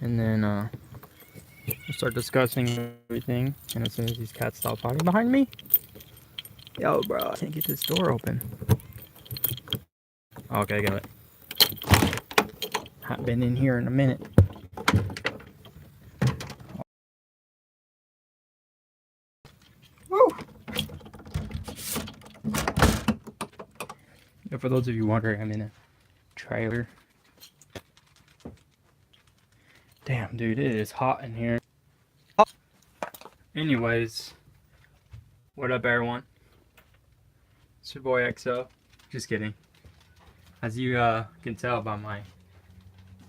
and then we'll start discussing everything. And as soon as these cats stop fighting behind me, yo, bro, I can't get this door open. Okay, got it. Haven't been in here in a minute. Woo! Yeah, for those of you wondering, I'm in a trailer. Damn, dude, it is hot in here. Anyways, what up, everyone? It's your boy XO. Just kidding. As you can tell by my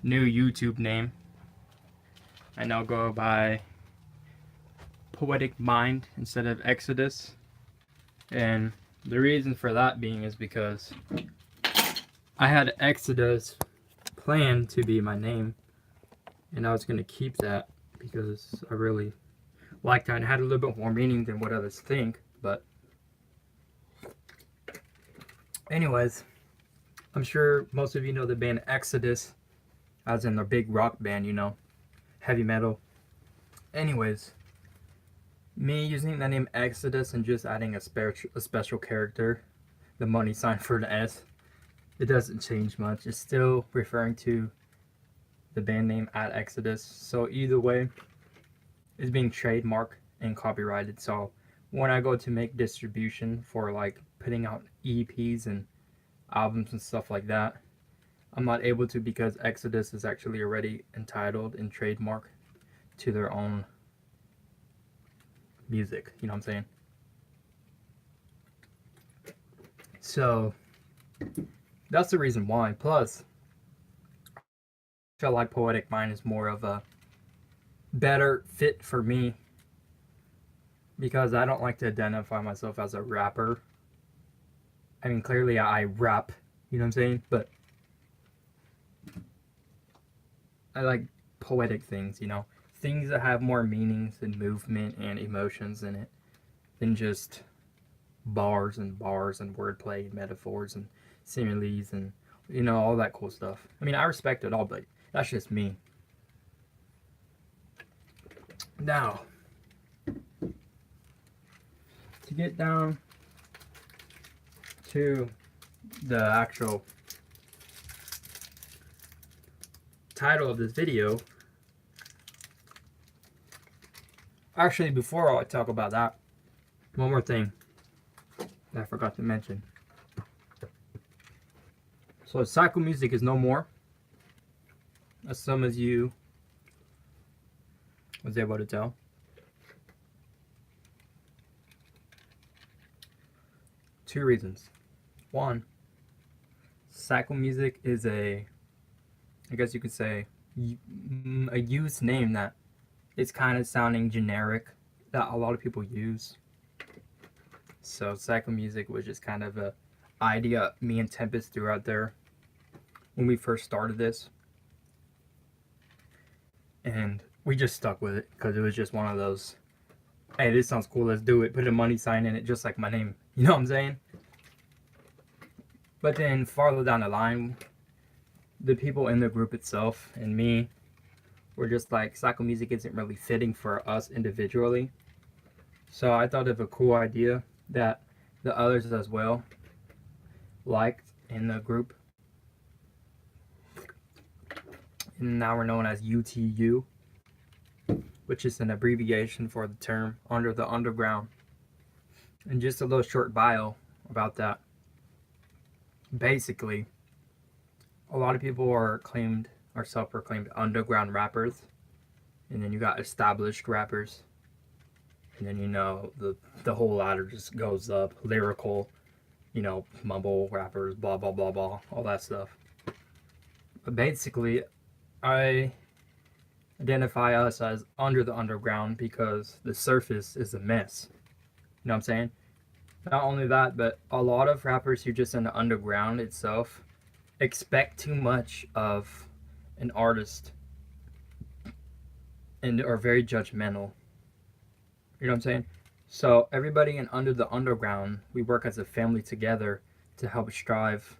new YouTube name, I now go by Poetic Mind instead of Exodus. And the reason for that being is because I had Exodus planned to be my name, and I was going to keep that because I really liked it and had a little bit more meaning than what others think. But anyways, I'm sure most of you know the band Exodus, as in their big rock band, you know, heavy metal. Anyways, me using the name Exodus and just adding a special character, the money sign for the S, it doesn't change much. It's still referring to the band name at Exodus. So either way, it's being trademarked and copyrighted. So when I go to make distribution for like putting out EPs and albums and stuff like that, I'm not able to because Exodus is actually already entitled and trademarked to their own music, you know what I'm saying? So that's the reason why. Plus, I feel like Poetic Mind is more of a better fit for me because I don't like to identify myself as a rapper. I mean, clearly I rap, you know what I'm saying? But I like poetic things, you know? Things that have more meanings and movement and emotions in it than just bars and wordplay, metaphors and similes and, you know, all that cool stuff. I mean, I respect it all, but that's just me. Now, to get down to the actual title of this video, actually, before I talk about that, one more thing that I forgot to mention. So Psycho Music is no more, as some of you was able to tell. Two reasons. One, Psycho Music is I guess you could say, a used name that it's kind of sounding generic that a lot of people use. So Psycho Music was just kind of a idea me and Tempest threw out there when we first started this, and we just stuck with it because it was just one of those, hey, this sounds cool, let's do it, put a money sign in it just like my name, you know what I'm saying? But then farther down the line, the people in the group itself and me were just like, Psycho Music isn't really fitting for us individually. So I thought of a cool idea that the others as well liked in the group. And now we're known as UTU, which is an abbreviation for the term Under the Underground. And just a little short bio about that. Basically, a lot of people are self-proclaimed underground rappers, and then you got established rappers, and then, you know, the whole ladder just goes up, lyrical, you know, mumble rappers, blah blah blah blah, all that stuff. But basically, I identify us as under the underground because the surface is a mess, you know what I'm saying? Not only that, but a lot of rappers who just in the underground itself expect too much of an artist and are very judgmental. You know what I'm saying? So everybody in Under the Underground, we work as a family together to help strive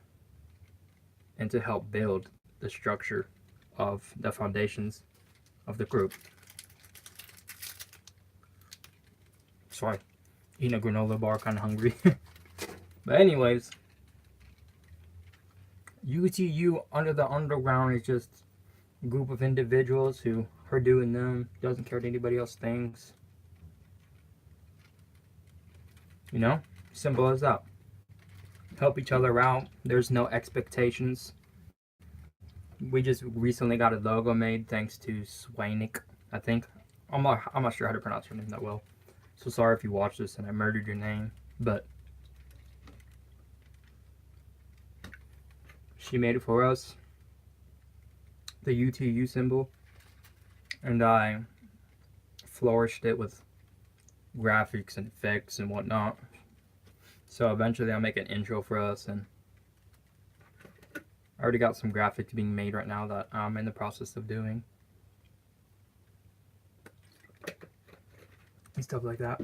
and to help build the structure of the foundations of the group. Sorry, eating a granola bar, kind of hungry. But anyways, UTU Under the Underground is just a group of individuals who are doing them, doesn't care what anybody else thinks. You know, simple as that. Help each other out. There's no expectations. We just recently got a logo made thanks to Swanick, I think. I'm not sure how to pronounce her name that well. So sorry if you watch this and I murdered your name, but she made it for us. The UTU symbol. And I flourished it with graphics and effects and whatnot. So eventually I'll make an intro for us, and I already got some graphics being made right now that I'm in the process of doing. And stuff like that.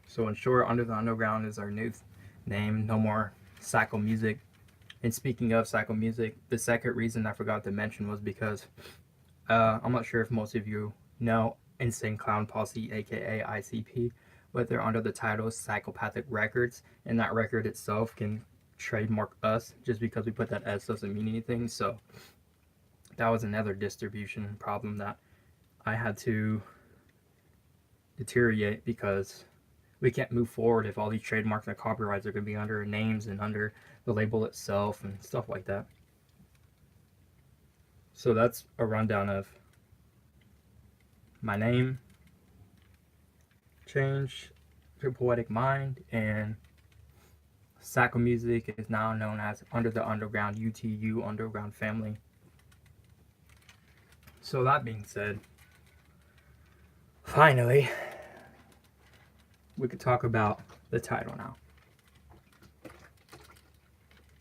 So in short, Under the Underground is our new name. No more psycho music. And speaking of psycho music, the second reason I forgot to mention was because I'm not sure if most of you know Insane Clown Posse, aka ICP, but they're under the title Psychopathic Records, and that record itself can trademark us. Just because we put that S doesn't mean anything. So that was another distribution problem that I had to deteriorate, because we can't move forward if all these trademarks and copyrights are going to be under names and under the label itself and stuff like that. So that's a rundown of my name change to Poetic Mind, and Psycho Music is now known as Under the Underground, UTU Underground Family. So that being said, finally, we could talk about the title now.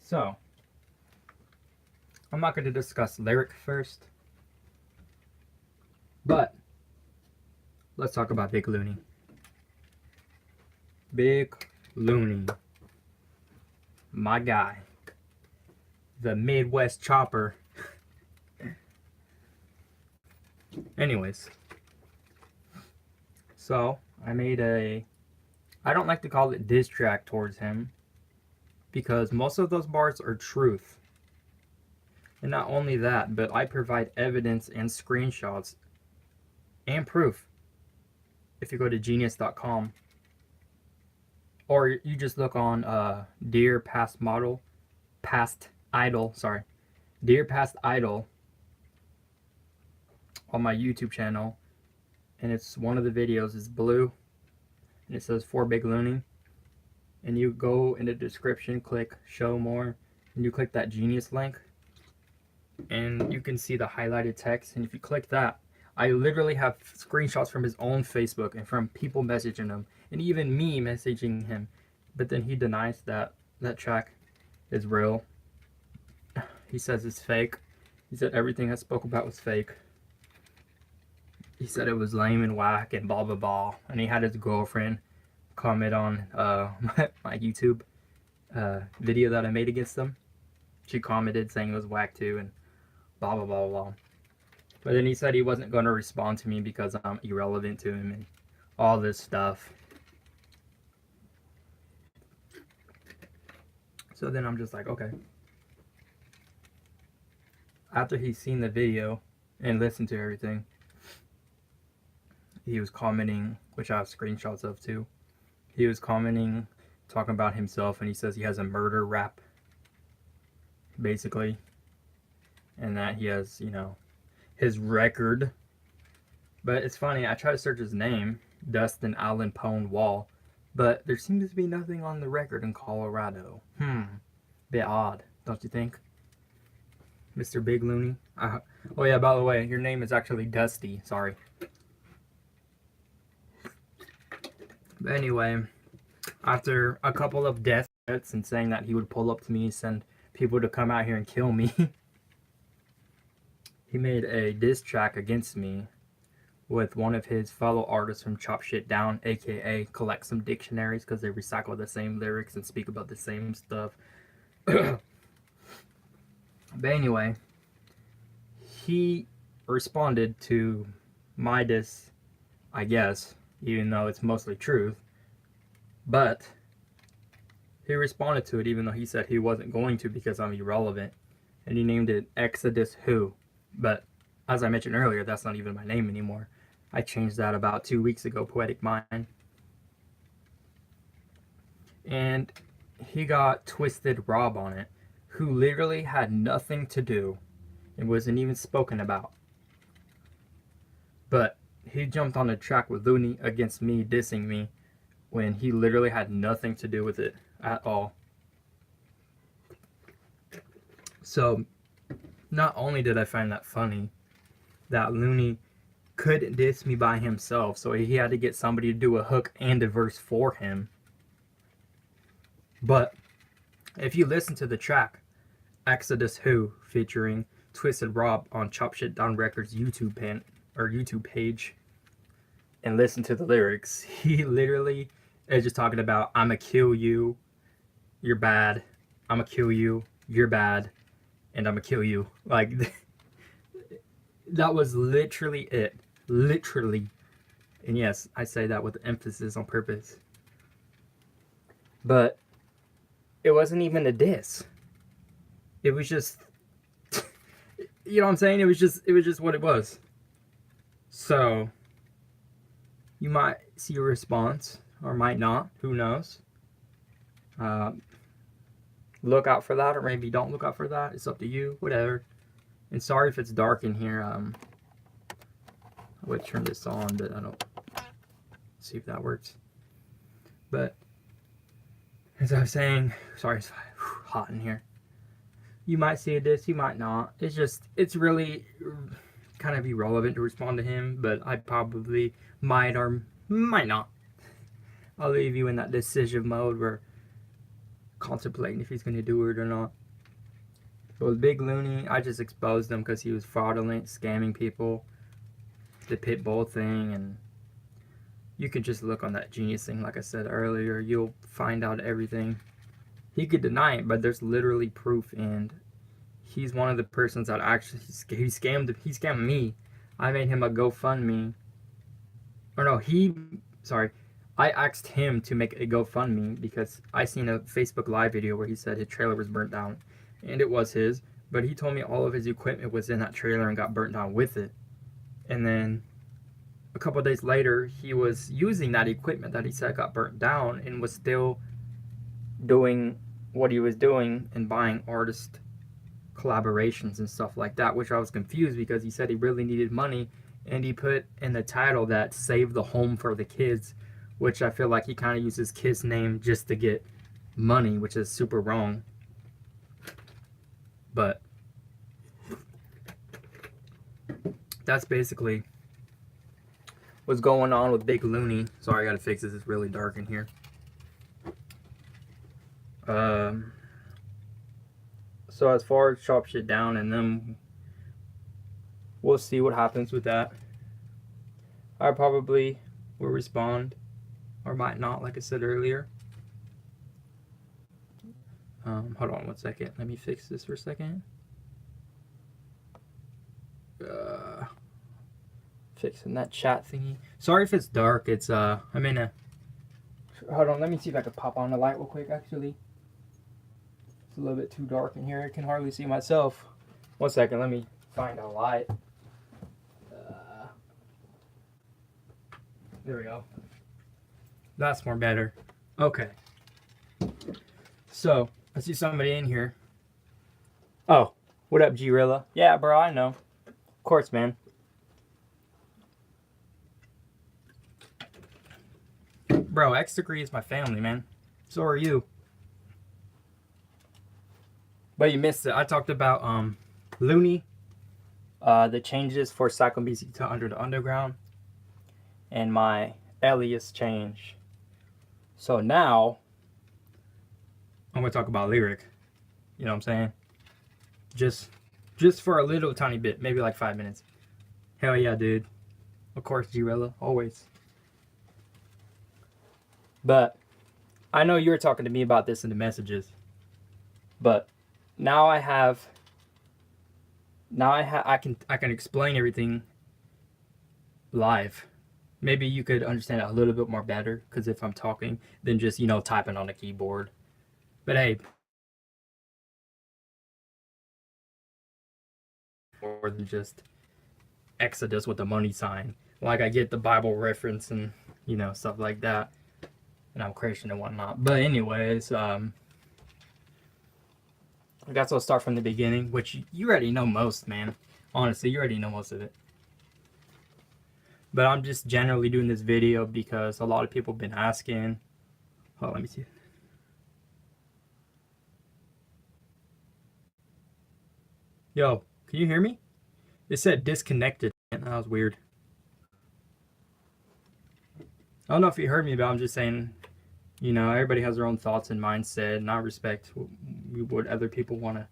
So, I'm not going to discuss lyric first, but let's talk about Big Loony. Big Loony, my guy, the Midwest Chopper. Anyways, so I made I don't like to call it diss track towards him, because most of those bars are truth. And not only that, but I provide evidence and screenshots and proof. If you go to genius.com, or you just look on Dear Past Idol on my YouTube channel, and it's one of the videos is blue, and it says For Big Loony, and you go in the description, click show more, and you click that Genius link, and you can see the highlighted text. And if you click that, I literally have screenshots from his own Facebook and from people messaging him, and even me messaging him, but then he denies that that track is real. He says it's fake. He said everything I spoke about was fake. He said it was lame and whack and blah blah blah, and he had his girlfriend comment on my YouTube video that I made against him. She commented saying it was whack too, and blah blah blah blah. But then he said he wasn't going to respond to me because I'm irrelevant to him and all this stuff. So then I'm just like, okay. After he's seen the video and listened to everything, he was commenting, which I have screenshots of too. He was commenting, talking about himself, and he says he has a murder rap, basically. And that he has, you know, his record. But it's funny, I tried to search his name, Dustin Allen Pone Wall, but there seems to be nothing on the record in Colorado. Bit odd, don't you think? Mr. Big Loony? Oh yeah, by the way, your name is actually Dusty, sorry. But anyway, after a couple of death threats and saying that he would pull up to me, send people to come out here and kill me, he made a diss track against me with one of his fellow artists from Chop Shit Down, aka Collect Some Dictionaries, because they recycle the same lyrics and speak about the same stuff. But anyway, he responded to my diss, I guess, even though it's mostly truth. But he responded to it even though he said he wasn't going to because I'm irrelevant. And he named it Exodus Who. But as I mentioned earlier, that's not even my name anymore. I changed that about 2 weeks ago, Poetic Mind. And he got Twisted Rob on it, who literally had nothing to do and wasn't even spoken about. But he jumped on the track with Loony against me, dissing me, when he literally had nothing to do with it at all. So, not only did I find that funny, that Loony couldn't diss me by himself, so he had to get somebody to do a hook and a verse for him. But if you listen to the track Exodus Who featuring Twisted Rob on Chop Shit Down Records YouTube page and listen to the lyrics, he literally is just talking about, I'ma kill you, you're bad, I'ma kill you, you're bad, and I'ma kill you. Like, that was literally it. Literally. And yes, I say that with emphasis on purpose. But it wasn't even a diss. It was just, you know what I'm saying? It was just what it was. So, you might see a response, or might not. Who knows? Look out for that, or maybe don't look out for that. It's up to you. Whatever. And sorry if it's dark in here. I would turn this on, but I don't. See if that works. But as I was saying, sorry, it's hot in here. You might see this, you might not. It's really kind of irrelevant to respond to him, but I probably might or might not. I'll leave you in that decision mode where contemplating if he's going to do it or not. But with Big Loony, I just exposed him because he was fraudulent, scamming people. The pit bull thing, and you could just look on that Genius thing, like I said earlier. You'll find out everything. He could deny it, but there's literally proof, and he's one of the persons that actually he scammed me. I made him a GoFundMe. Or no, I asked him to make a GoFundMe because I seen a Facebook Live video where he said his trailer was burnt down, and it was his, but he told me all of his equipment was in that trailer and got burnt down with it. And then a couple of days later, he was using that equipment that he said got burnt down and was still doing what he was doing and buying artist collaborations and stuff like that, which I was confused because he said he really needed money, and he put in the title that Save the Home for the Kids, which I feel like he kind of uses kids' name just to get money, which is super wrong. But that's basically what's going on with Big Loony. Sorry, I gotta fix this. It's really dark in here. So as far as Chop Shit Down, and then we'll see what happens with that. I probably will respond, or might not, like I said earlier. Hold on one second. Let me fix this for a second. Fixing that chat thingy. Sorry if it's dark. It's I'm in a. Hold on. Let me see if I can pop on the light real quick. Actually, it's a little bit too dark in here. I can hardly see myself. One second. Let me find a light. There we go. That's more better. Okay. So I see somebody in here. Oh, what up, G-Rilla? Yeah, bro. I know. Of course, man. Bro, X Degree is my family, man. So are you. But you missed it. I talked about Loony, the changes for Psycho BC to Under the Underground, and my alias change. So now I'm gonna talk about Lyric. You know what I'm saying? Just for a little tiny bit, maybe like 5 minutes. Hell yeah, dude. Of course, G-Rilla, always. But I know you were talking to me about this in the messages. But now I have Now I can explain everything live. Maybe you could understand it a little bit more better, because if I'm talking than just, typing on a keyboard. But hey, more than just Exodus with the money sign. Like, I get the Bible reference and, stuff like that. And I'm Christian and whatnot. But anyways, I guess I'll start from the beginning, which you already know most, man. Honestly, you already know most of it. But I'm just generally doing this video because a lot of people have been asking. Oh, let me see. Yo, can you hear me? It said disconnected. That was weird. I don't know if you heard me, but I'm just saying, everybody has their own thoughts and mindset, and I respect what other people want to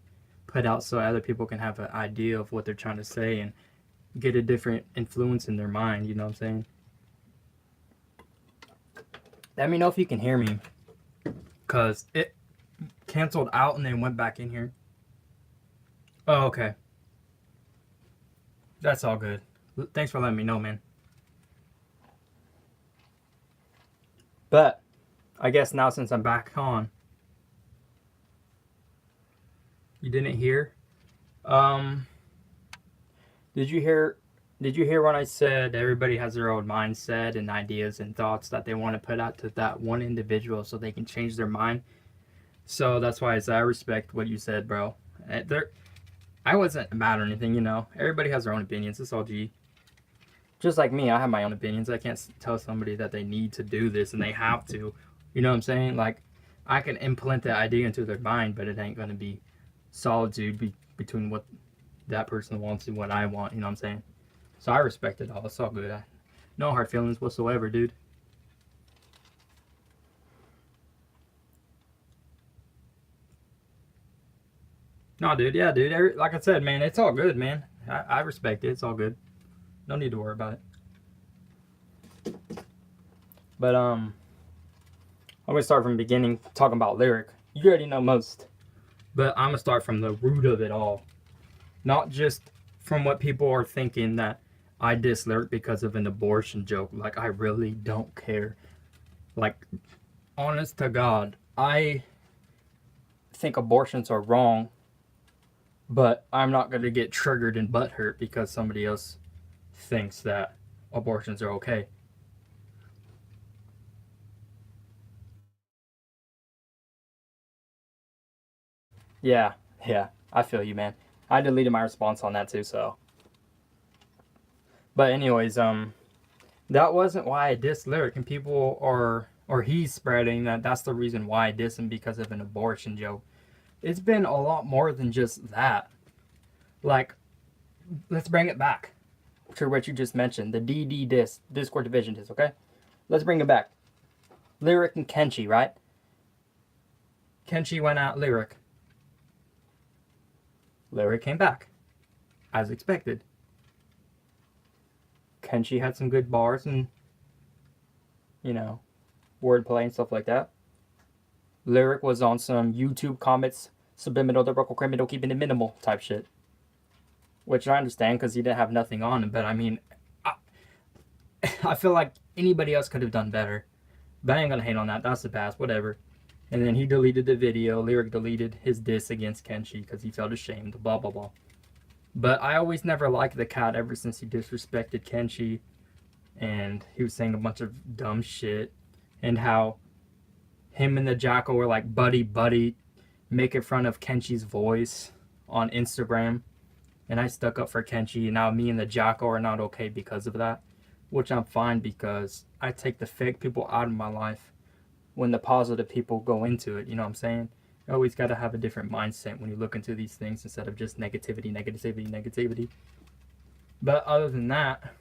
put out so other people can have an idea of what they're trying to say and get a different influence in their mind, you know what I'm saying? Let me know if you can hear me, because it canceled out and then went back in here. Oh, okay. That's all good. Thanks for letting me know, man. But I guess now since I'm back on, you didn't hear? Did you hear when I said everybody has their own mindset and ideas and thoughts that they want to put out to that one individual so they can change their mind? So that's why I respect what you said, bro. I wasn't mad or anything, Everybody has their own opinions. It's all G. Just like me, I have my own opinions. I can't tell somebody that they need to do this and they have to. You know what I'm saying? Like, I can implant that idea into their mind, but it ain't going to be solitude between what that person wants and what I want. You know what I'm saying? So I respect it all. It's all good. No hard feelings whatsoever, dude. No, dude. Yeah, dude. Like I said, man, it's all good, man. I respect it. It's all good. No need to worry about it. But, I'm going to start from the beginning talking about Lyric. You already know most. But I'm going to start from the root of it all. Not just from what people are thinking that I diss Lyric because of an abortion joke. Like, I really don't care. Like, honest to God, I think abortions are wrong, but I'm not going to get triggered and butthurt because somebody else thinks that abortions are okay. Yeah, I feel you, man. I deleted my response on that too, so. But anyways, that wasn't why I dissed Lyric, and people or he's spreading that that's the reason why I diss him, because of an abortion joke. It's been a lot more than just that. Like, let's bring it back to what you just mentioned, the DD diss, Discord division diss, okay? Let's bring it back. Lyric and Kenshi, right? Kenshi went at Lyric. Lyric came back, as expected. Kenshi had some good bars and, wordplay and stuff like that. Lyric was on some YouTube comments, subliminal, lyrical, criminal, keeping it minimal type shit. Which I understand because he didn't have nothing on him, but I mean, I feel like anybody else could have done better. But I ain't gonna hate on that. That's the past, whatever. And then he deleted the video. Lyric deleted his diss against Kenshi because he felt ashamed, blah, blah, blah. But I always never liked the cat ever since he disrespected Kenshi. And he was saying a bunch of dumb shit. And how him and the Jackal were like buddy, making fun of Kenshi's voice on Instagram. And I stuck up for Kenshi. And now me and the Jackal are not okay because of that. Which I'm fine, because I take the fake people out of my life when the positive people go into it. You know what I'm saying? You always got to have a different mindset when you look into these things instead of just negativity. But other than that,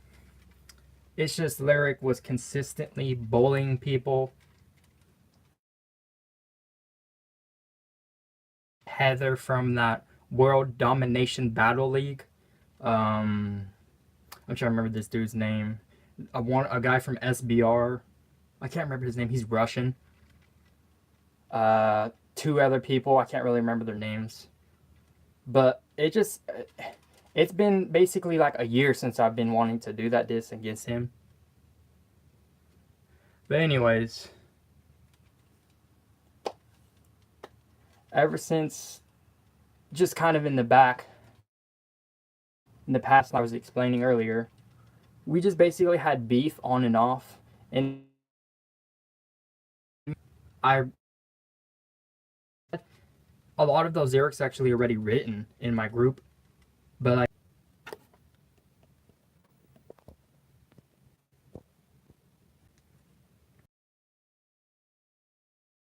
it's just Lyric was consistently bullying people. Heather from that World Domination Battle League. I'm trying to remember this dude's name. A guy from SBR. I can't remember his name. He's Russian. Two other people. I can't really remember their names. But it It's been basically like a year since I've been wanting to do that diss against him. But anyways, ever since, just kind of in the past, I was explaining earlier, we just basically had beef on and off, and a lot of those lyrics actually already written in my group, but like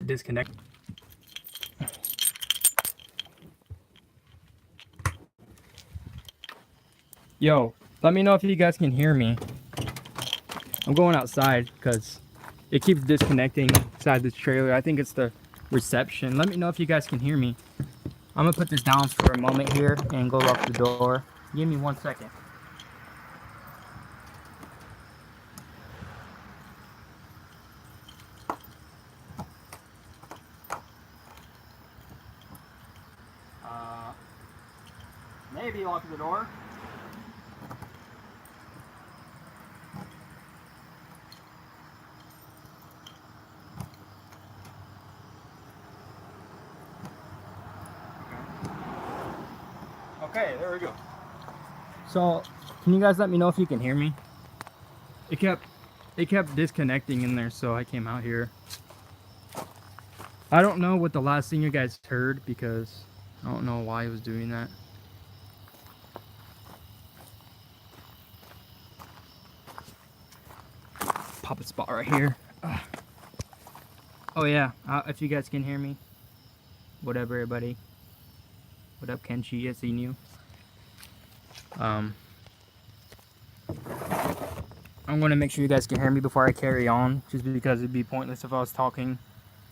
disconnect. Yo, let me know if you guys can hear me. I'm going outside because it keeps disconnecting inside this trailer. I think it's the reception. Let me know if you guys can hear me. I'm gonna put this down for a moment here and go lock the door. Give me 1 second. Maybe lock the door. Okay, there we go. So, can you guys let me know if you can hear me? It kept disconnecting in there, so I came out here. I don't know what the last thing you guys heard because I don't know why it was doing that. Pop a spot right here. Oh yeah, if you guys can hear me. What up, everybody? What up, Kenshi? I seen you. I'm gonna make sure you guys can hear me before I carry on, just because it'd be pointless if I was talking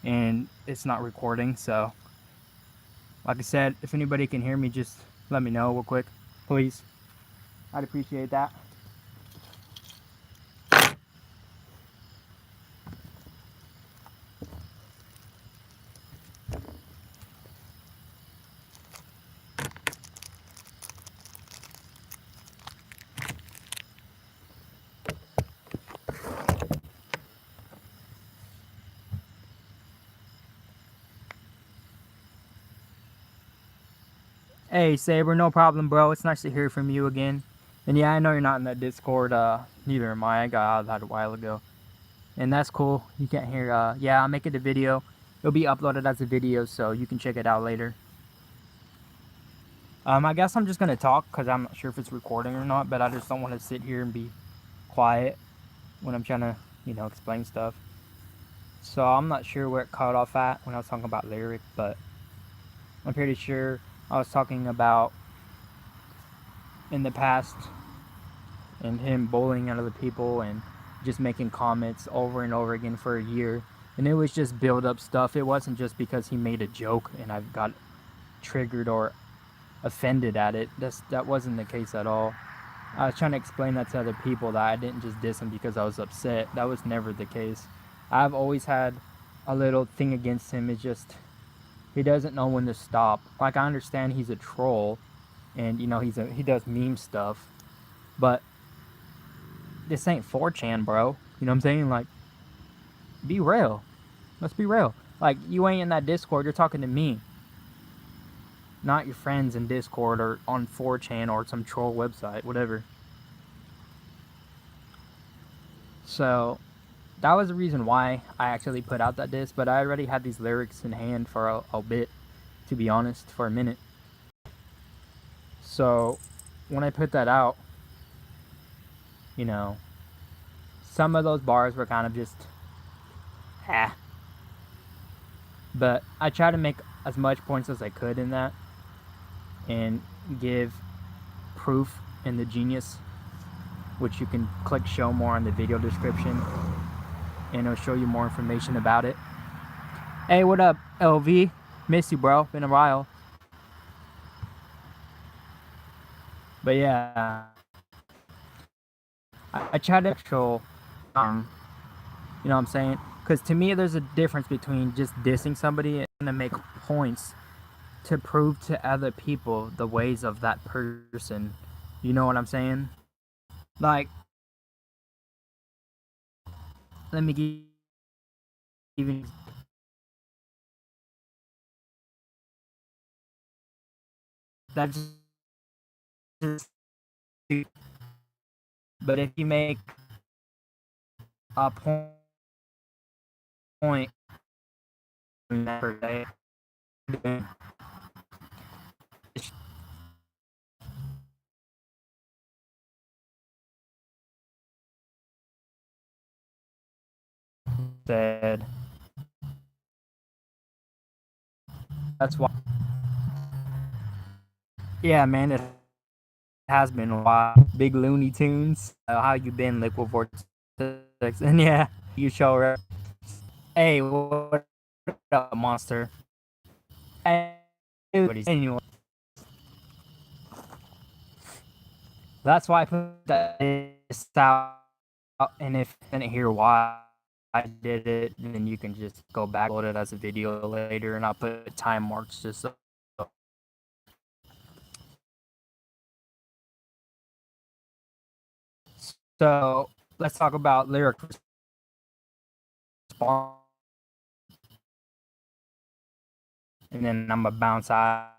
and it's not recording. So, like I said, if anybody can hear me, just let me know real quick, please. I'd appreciate that. Hey, Saber, no problem, bro. It's nice to hear from you again. And yeah, I know you're not in that Discord. Neither am I. I got out of that a while ago. And that's cool. You can't hear. Yeah, I'll make it a video. It'll be uploaded as a video, so you can check it out later. I guess I'm just gonna talk because I'm not sure if it's recording or not, but I just don't want to sit here and be quiet when I'm trying to, you know, explain stuff. So I'm not sure where it cut off at when I was talking about lyric, but I'm pretty sure I was talking about in the past and him bullying other people and just making comments over and over again for a year. And it was just build up stuff. It wasn't just because he made a joke and I got triggered or offended at it. That wasn't the case at all. I was trying to explain that to other people, that I didn't just diss him because I was upset. That was never the case. I've always had a little thing against him. It's just he doesn't know when to stop. Like, I understand he's a troll and, you know, he does meme stuff, but this ain't 4chan, bro. You know what I'm saying? Like, be real. Let's be real. Like, you ain't in that Discord. You're talking to me, not your friends in Discord or on 4chan or some troll website, whatever. So that was the reason why I actually put out that diss, but I already had these lyrics in hand for a bit, to be honest, for a minute. So when I put that out, you know, some of those bars were kind of just but I tried to make as much points as I could in that and give proof in the Genius, which you can click show more in the video description and it'll show you more information about it. Hey, what up, LV? Miss you, bro. Been a while. But yeah, I try to show, you know what I'm saying? Because to me, there's a difference between just dissing somebody and to make points to prove to other people the ways of that person. You know what I'm saying? Like, let me give you, that's just, but if you make a point per day, said, that's why, yeah, man, it has been a while. Big Looney Tunes. How you been, Liquid Vortex? And yeah, you show up. Hey, what up, monster? Hey, anyway, that's why I put that out. And if you didn't hear why I did it, then you can just go back, load it as a video later, and I'll put time marks just so. So let's talk about lyric response, and then I'm gonna bounce out.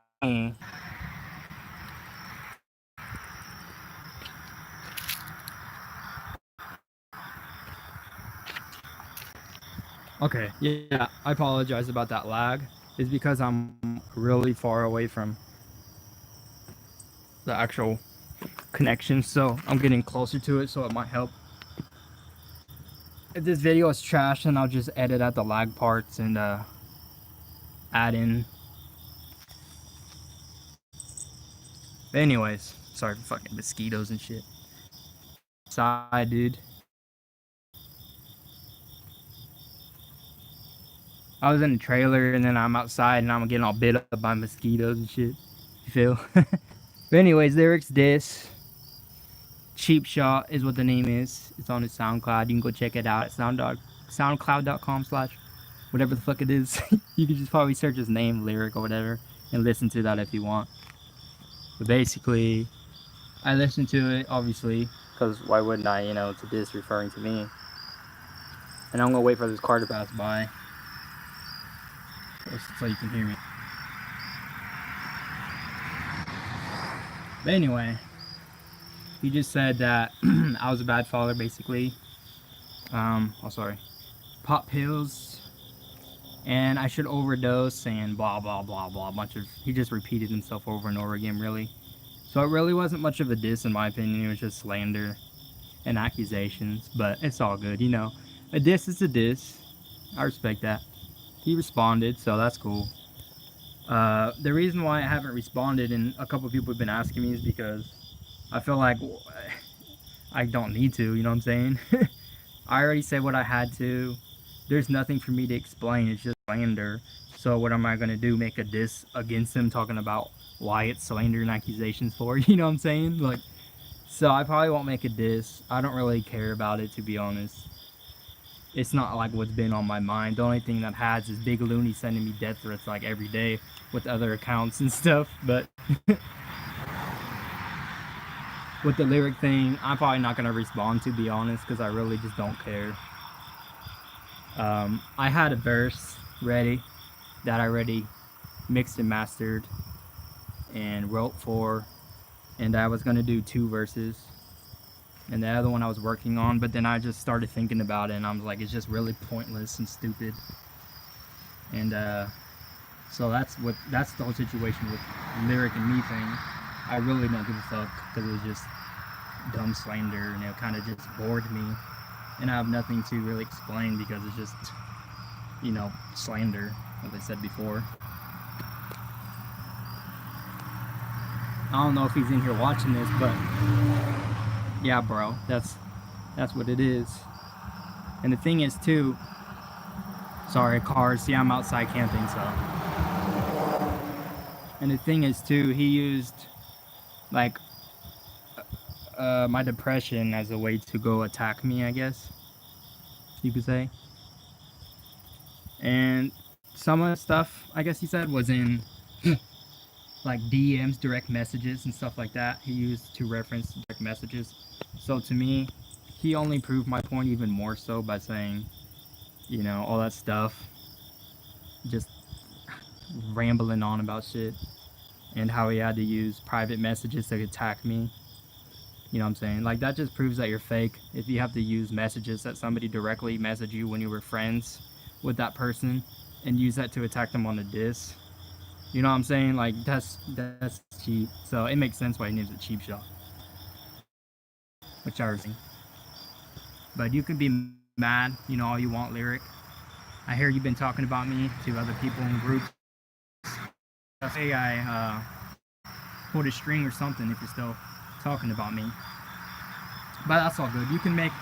Okay, yeah, I apologize about that lag. It's because I'm really far away from the actual connection, so I'm getting closer to it, so it might help. If this video is trash, then I'll just edit out the lag parts and add in. But anyways, sorry for fucking mosquitoes and shit. Side, dude. I was in a trailer and then I'm outside and I'm getting all bit up by mosquitoes and shit. You feel? But anyways, Lyr1c diss. Cheap Shot is what the name is. It's on his SoundCloud. You can go check it out at soundcloud.com/ whatever the fuck it is. You can just probably search his name, Lyr1c or whatever, and listen to that if you want. But basically, I listened to it, obviously, because why wouldn't I, you know, it's a diss referring to me. And I'm gonna wait for this car to pass by, so you can hear me. But anyway, he just said that I was a bad father, basically. Oh, sorry. Pop pills, and I should overdose, and blah, blah, blah, blah. He just repeated himself over and over again, really. So it really wasn't much of a diss, in my opinion. It was just slander and accusations, but it's all good, you know. A diss is a diss. I respect that. He responded, so that's cool. The reason why I haven't responded, and a couple people have been asking me, is because I feel like I don't need to, you know what I'm saying? I already said what I had to. There's nothing for me to explain. It's just slander. So what am I going to do? Make a diss against him talking about why it's slander and accusations for? You know what I'm saying? Like, so I probably won't make a diss. I don't really care about it, to be honest. It's not like what's been on my mind. The only thing that has is Big Loony sending me death threats like every day with other accounts and stuff. But with the Lyr1c thing, I'm probably not going to respond, to be honest, because I really just don't care. I had a verse ready that I already mixed and mastered and wrote for, and I was going to do 2 verses, and the other one I was working on, but then I just started thinking about it, and I was like, it's just really pointless and stupid. And so that's the whole situation with Lyr1c and me thing. I really don't give a fuck, because it was just dumb slander, and it kind of just bored me, and I have nothing to really explain, because it's just, you know, slander, as I said before. I don't know if he's in here watching this, but yeah, bro, that's what it is. And the thing is, too, sorry, cars, see, I'm outside camping, so. And the thing is, too, he used, like, my depression as a way to go attack me, I guess you could say. And some of the stuff, I guess he said, was in like DMs, direct messages, and stuff like that. He used to reference direct messages. So to me, he only proved my point even more so by saying, you know, all that stuff, just rambling on about shit, and how he had to use private messages to attack me. You know what I'm saying? Like, that just proves that you're fake. If you have to use messages that somebody directly messaged you when you were friends with that person and use that to attack them on the diss, you know what I'm saying? Like, that's cheap. So it makes sense why he names it Cheap Shot. Which I was saying. But you can be mad, you know, all you want, Lyric. I hear you've been talking about me to other people in groups. I say I pulled a string or something if you're still talking about me. But that's all good. You can make,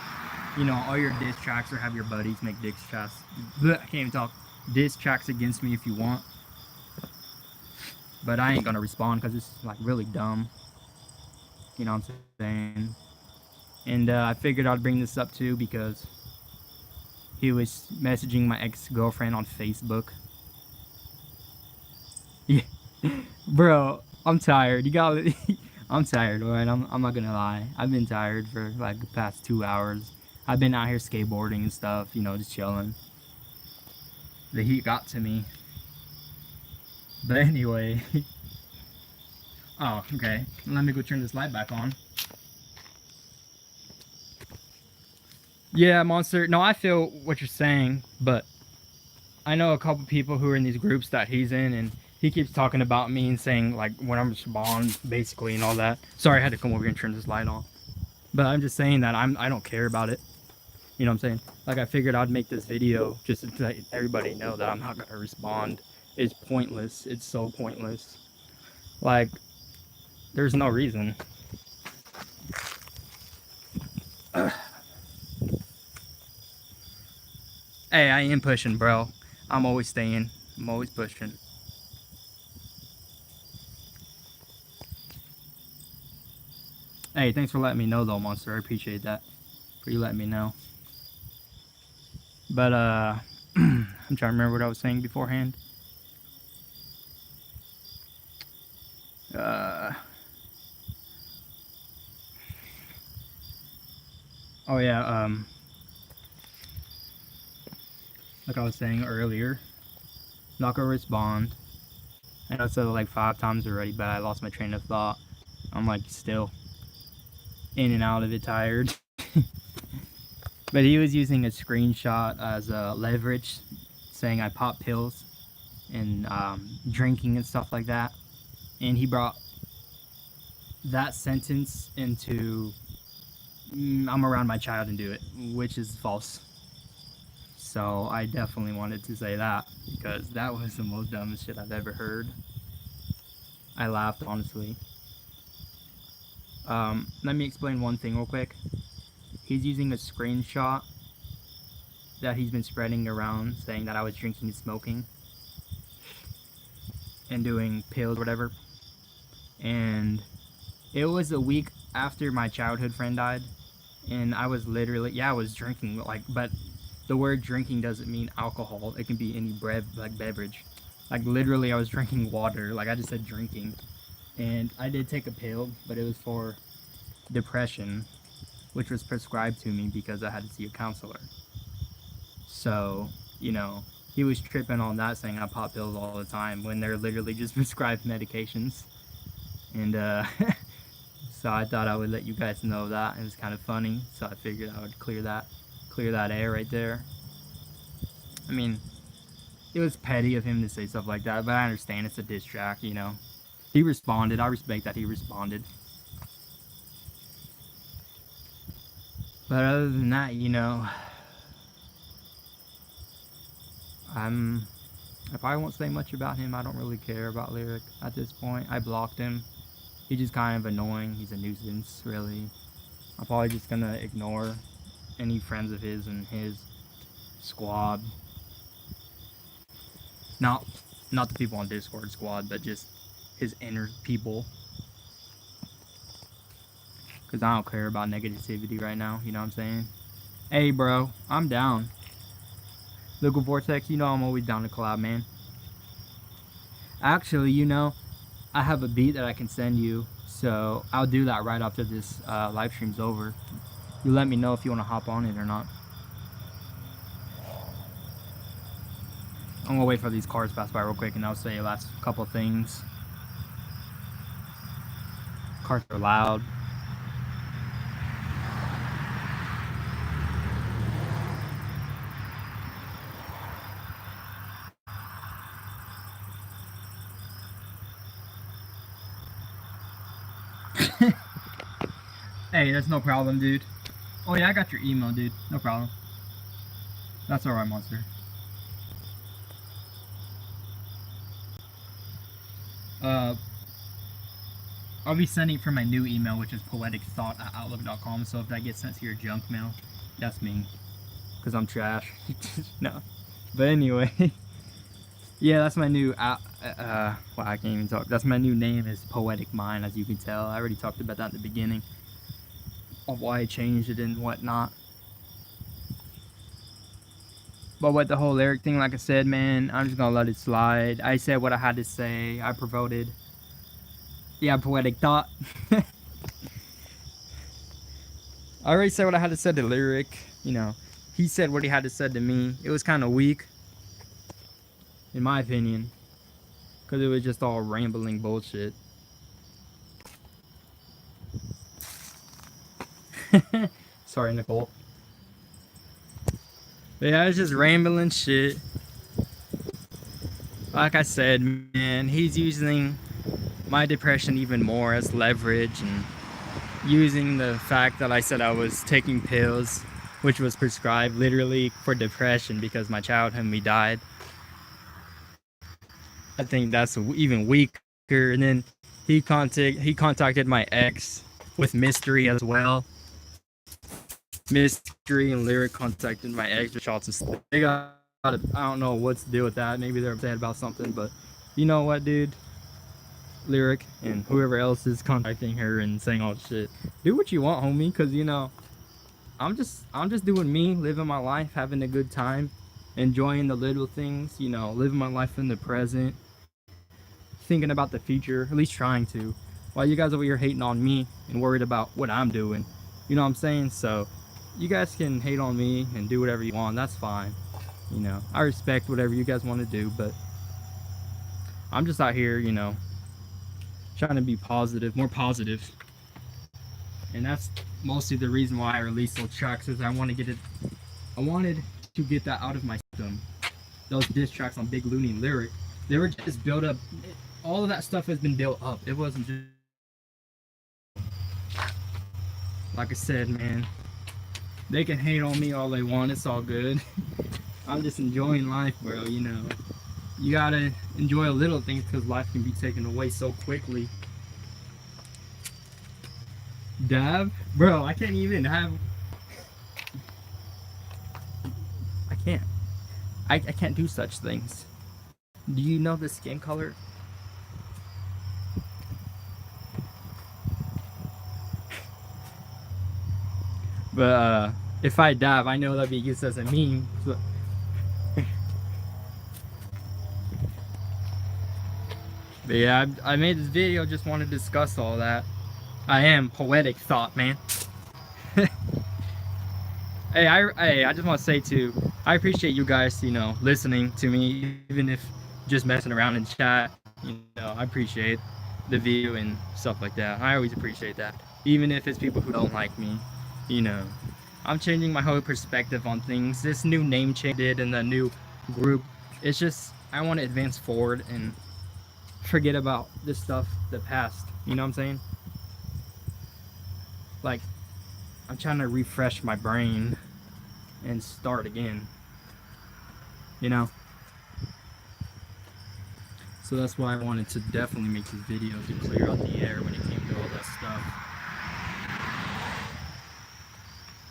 you know, all your diss tracks or have your buddies make diss tracks. Blech, I can't even talk. Diss tracks against me if you want. But I ain't gonna respond because it's like really dumb. You know what I'm saying? And I figured I'd bring this up too because he was messaging my ex-girlfriend on Facebook. Yeah. Bro, I'm tired. You got I'm tired, alright? I'm not gonna lie. I've been tired for like the past 2 hours. I've been out here skateboarding and stuff, you know, just chilling. The heat got to me. But anyway. Oh, okay. Let me go turn this light back on. Yeah, Monster. No, I feel what you're saying, but I know a couple people who are in these groups that he's in, and he keeps talking about me and saying, like, when I'm respond, basically, and all that. Sorry, I had to come over here and turn this light on. But I'm just saying that I don't care about it. You know what I'm saying? Like, I figured I'd make this video just to let everybody know that I'm not going to respond. It's pointless. It's so pointless. Like, there's no reason. Hey, I am pushing, bro. I'm always staying. I'm always pushing. Hey, thanks for letting me know, though, Monster. I appreciate that. For you letting me know. But, I'm trying to remember what I was saying beforehand. Oh, yeah, like I was saying earlier, not gonna respond. I know I said it like 5 times already, but I lost my train of thought. I'm like still in and out of it, tired. But he was using a screenshot as leverage, saying I pop pills and drinking and stuff like that. And he brought that sentence into I'm around my child and do it, which is false. So I definitely wanted to say that because that was the most dumbest shit I've ever heard. I laughed, honestly. Let me explain one thing real quick. He's using a screenshot that he's been spreading around saying that I was drinking and smoking and doing pills or whatever. And it was a week after my childhood friend died. And I was literally, yeah, I was drinking, like, but the word drinking doesn't mean alcohol. It can be any beverage. Like, literally, I was drinking water. Like, I just said drinking. And I did take a pill, but it was for depression, which was prescribed to me because I had to see a counselor. So, you know, he was tripping on that, saying I pop pills all the time when they're literally just prescribed medications. And, so I thought I would let you guys know that. It was kind of funny, so I figured I would clear that air right there. I mean, it was petty of him to say stuff like that, but I understand it's a diss track, you know. He responded. I respect that he responded. But other than that, you know, I probably won't say much about him. I don't really care about Lyric at this point. I blocked him. He's just kind of annoying. He's a nuisance, really. I'm probably just gonna ignore any friends of his and his squad. Not the people on Discord squad, but just his inner people. Because I don't care about negativity right now, you know what I'm saying? Hey, bro, I'm down. Local Vortex, you know I'm always down to collab, man. Actually, you know, I have a beat that I can send you, so I'll do that right after this live stream's over. You let me know if you want to hop on it or not. I'm gonna wait for these cars to pass by real quick, and I'll say last couple things. Cars are loud. Hey, that's no problem, dude. Oh yeah, I got your email, dude. No problem. That's alright, monster. I'll be sending from my new email, which is poeticthought@outlook.com. So if that gets sent to your junk mail, that's me, cause I'm trash. No, but anyway, yeah, that's my new. Wow, I can't even talk. That's my new name is Poetic Mind, as you can tell. I already talked about that in the beginning of why I changed it and whatnot. But with the whole lyric thing, like I said, man, I'm just gonna let it slide. I said what I had to say. I promoted. Yeah, Poetic Thought. I already said what I had to say to Lyric. You know, he said what he had to say to me. It was kind of weak, in my opinion, because it was just all rambling bullshit. Sorry, Nicole. But yeah, it's just rambling shit. Like I said, man, he's using my depression even more as leverage, and using the fact that I said I was taking pills, which was prescribed literally for depression because my child homie died. I think that's even weaker. And then he contacted my ex with Mystery as well. Mystery and Lyric contacted my ex with shots of they got I don't know what's the deal with that. Maybe they're upset about something, but you know what, dude? Lyric and whoever else is contacting her and saying all this shit, do what you want, homie, because you know I'm just doing me, living my life, having a good time, enjoying the little things, you know, living my life in the present, thinking about the future, at least trying to, while you guys over here hating on me and worried about what I'm doing. You know what I'm saying? So you guys can hate on me and do whatever you want. That's fine. You know, I respect whatever you guys want to do, but I'm just out here, you know, trying to be positive, more positive. And that's mostly the reason why I released those tracks, is I wanted to get that out of my system. Those diss tracks on Big Loony and Lyric, they were just built up. All of that stuff has been built up. It wasn't just, like I said, man, they can hate on me all they want, it's all good. I'm just enjoying life, bro, you know. You gotta enjoy little things because life can be taken away so quickly. Dab? Bro, I can't even have... I can't do such things. Do you know the skin color? But if I dab, I know that'd be used as a meme. So. But yeah, I made this video, just want to discuss all that. I am Poetic Thought, man. Hey, I just want to say too, I appreciate you guys, you know, listening to me, even if just messing around in chat. You know, I appreciate the view and stuff like that. I always appreciate that, even if it's people who don't like me. You know, I'm changing my whole perspective on things. This new name change did in the new group, it's just I want to advance forward and forget about this stuff, the past. You know what I'm saying? Like, I'm trying to refresh my brain and start again, you know? So that's why I wanted to definitely make this video, to clear out the air when it came to all that stuff.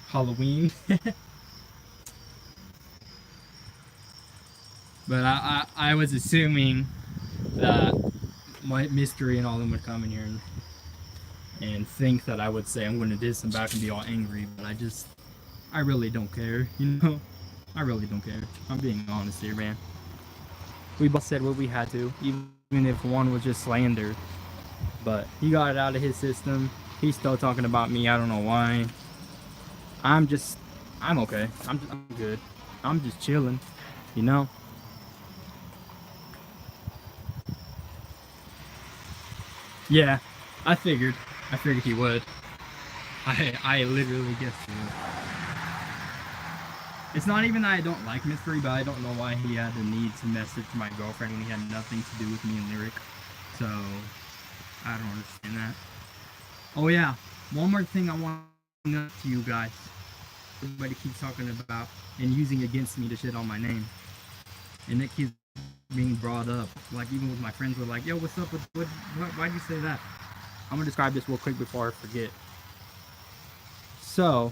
Halloween. But I was assuming that my Mystery and all of them would come in here and think that I would say I'm going to diss them back and be all angry, but I really don't care, you know? I really don't care. I'm being honest here, man. We both said what we had to, even even if one was just slander. But he got it out of his system. He's still talking about me. I don't know why. I'm okay. I'm good. I'm just chilling, you know? Yeah, I figured. I figured he would. I literally guessed he would. It's not even that I don't like Mystery, but I don't know why he had the need to message my girlfriend when he had nothing to do with me and Lyric. So, I don't understand that. Oh yeah, one more thing I want to know to you guys. Everybody keeps talking about and using against me to shit on my name. And it keeps being brought up. Like, even with my friends were like, yo, what's up with, why'd you say that? I'm gonna describe this real quick before I forget. So,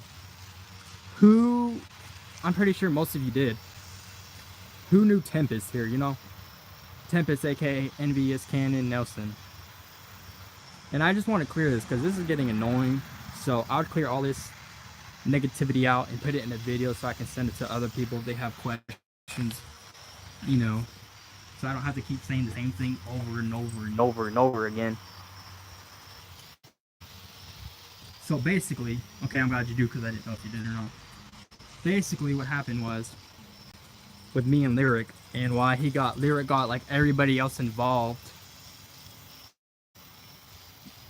I'm pretty sure most of you did. Who knew Tempest here, you know? Tempest, aka Envious Cannon Nelson. And I just want to clear this because this is getting annoying. So I would clear all this negativity out and put it in a video so I can send it to other people if they have questions, you know, so I don't have to keep saying the same thing over and over and over and over again. So basically, okay, I'm glad you do because I didn't know if you did or not. Basically what happened was with me and Lyric, and why Lyric got like everybody else involved,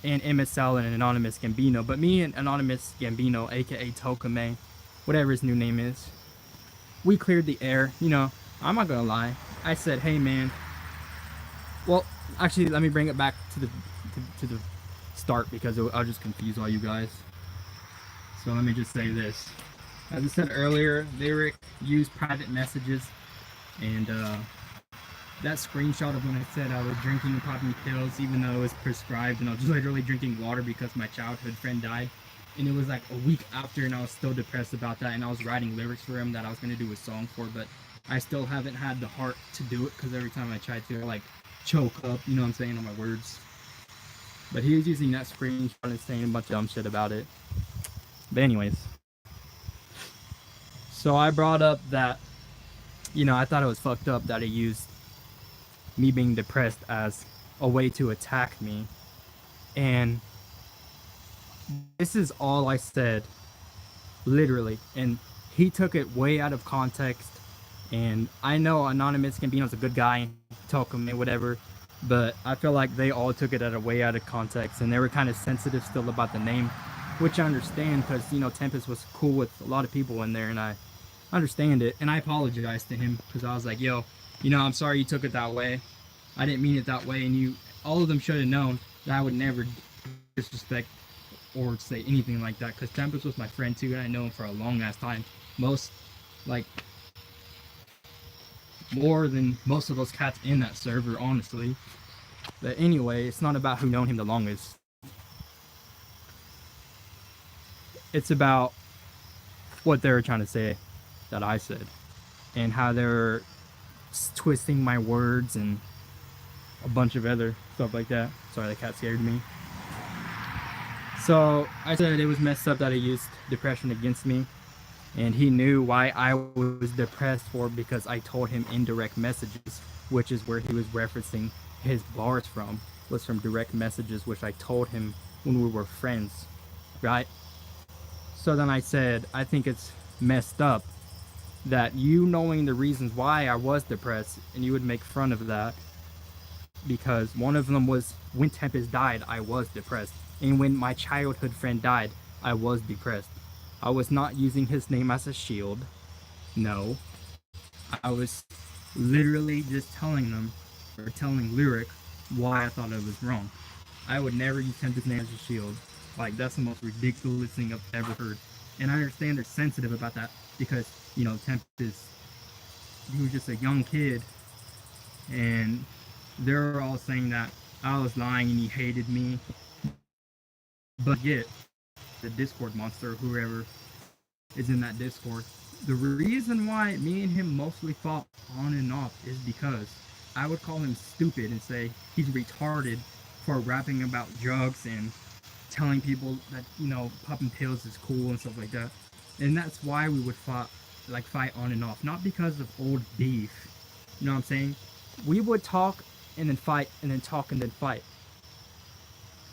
and MSL and Anonymous Gambino, but me and Anonymous Gambino, aka Tokame, whatever his new name is, we cleared the air. You know, I'm not gonna lie, I said, hey man, well, actually let me bring it back to the start because I'll just confuse all you guys. So let me just say this. As I said earlier, Lyric used private messages, and that screenshot of when I said I was drinking and popping pills even though it was prescribed, and I was literally drinking water because my childhood friend died, and it was like a week after and I was still depressed about that, and I was writing lyrics for him that I was going to do a song for, but I still haven't had the heart to do it because every time I try to, like, choke up, you know what I'm saying, on my words. But he was using that screenshot and saying a bunch of dumb shit about it. But anyways, so I brought up that, you know, I thought it was fucked up that he used me being depressed as a way to attack me. And this is all I said, literally. And he took it way out of context. And I know Anonymous Gambino's a good guy, talk him and whatever, but I feel like they all took it way out of context, and they were kind of sensitive still about the name, which I understand because, you know, Tempest was cool with a lot of people in there, and I understand it. And I apologized to him because I was like, yo, you know, I'm sorry you took it that way. I didn't mean it that way, and all of them should have known that I would never disrespect or say anything like that, because Tempest was my friend too, and I know him for a long ass time. More than most of those cats in that server, honestly. But anyway, it's not about who known him the longest. It's about what they were trying to say that I said, and how they're twisting my words and a bunch of other stuff like that. Sorry, the cat scared me. So I said it was messed up that he used depression against me, and he knew why I was depressed because I told him in direct messages, which is where he was referencing his bars from, was from direct messages, which I told him when we were friends, right? So then I said, I think it's messed up that you knowing the reasons why I was depressed, and you would make fun of that, because one of them was when Tempest died, I was depressed, and when my childhood friend died, I was depressed. I was not using his name as a shield. No. I was literally just telling them, or telling Lyric, why I thought it was wrong. I would never use Tempest's name as a shield. Like, that's the most ridiculous thing I've ever heard. And I understand they're sensitive about that because, you know, Tempest, he was just a young kid, and they're all saying that I was lying and he hated me. But yet, the Discord monster, whoever is in that Discord, the reason why me and him mostly fought on and off is because I would call him stupid and say he's retarded for rapping about drugs and telling people that, you know, popping pills is cool and stuff like that. And that's why we would fight on and off, not because of old beef. You know what I'm saying? We would talk and then fight, and then talk, and then fight.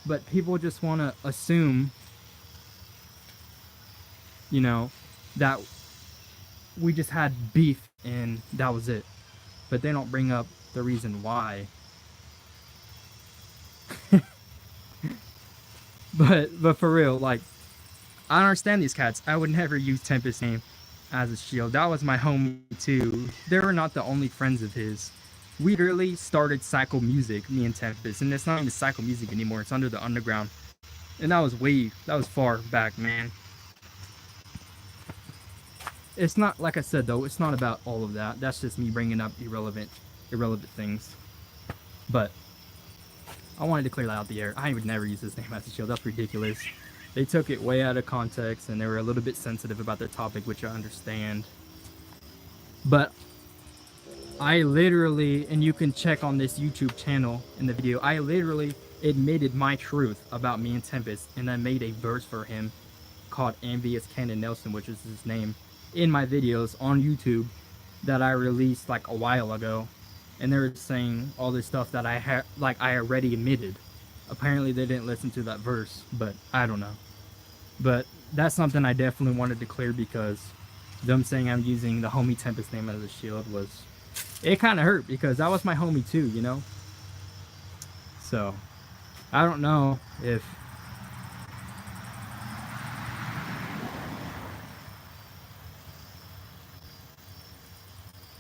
But people just want to assume, you know, that we just had beef and that was it. But they don't bring up the reason why. But for real, like, I don't understand these cats. I would never use Tempest's name as a shield. That was my homie too. They were not the only friends of his. We really started Psycho Music, me and Tempest, and it's not even Psycho Music anymore. It's under the underground, and that was far back, man. It's not, like I said though, it's not about all of that. That's just me bringing up irrelevant things. But I wanted to clear that out the air. I would never use his name as a shield. That's ridiculous. They took it way out of context, and they were a little bit sensitive about their topic, which I understand. But I literally, and you can check on this YouTube channel in the video, I literally admitted my truth about me and Tempest, and I made a verse for him called Envious Cannon Nelson, which is his name, in my videos on YouTube that I released like a while ago. And they were saying all this stuff that I already admitted. Apparently they didn't listen to that verse, but I don't know. But that's something I definitely wanted to clear, because them saying I'm using the homie Tempest name as a shield was, it kind of hurt, because that was my homie too, you know? So, I don't know if...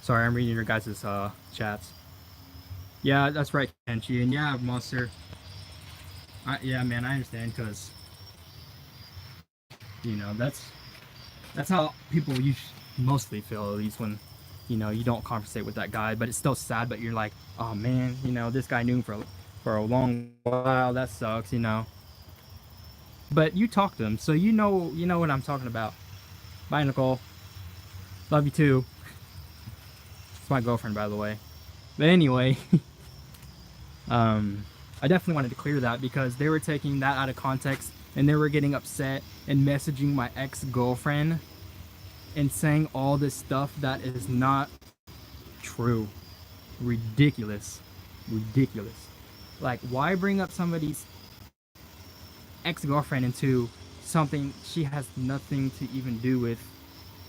Sorry, I'm reading your guys' chats. Yeah, that's right, Kenchi. And yeah, Monster. Yeah, man, I understand, because, you know, that's how people mostly feel, at least when, you know, you don't conversate with that guy. But it's still sad, but you're like, oh man, you know, this guy knew him for a long while. That sucks, you know. But you talk to him, so you know what I'm talking about. Bye, Nicole. Love you too. It's my girlfriend, by the way. But anyway, I definitely wanted to clear that, because they were taking that out of context, and they were getting upset and messaging my ex-girlfriend and saying all this stuff that is not true. Ridiculous. Like, why bring up somebody's ex-girlfriend into something she has nothing to even do with?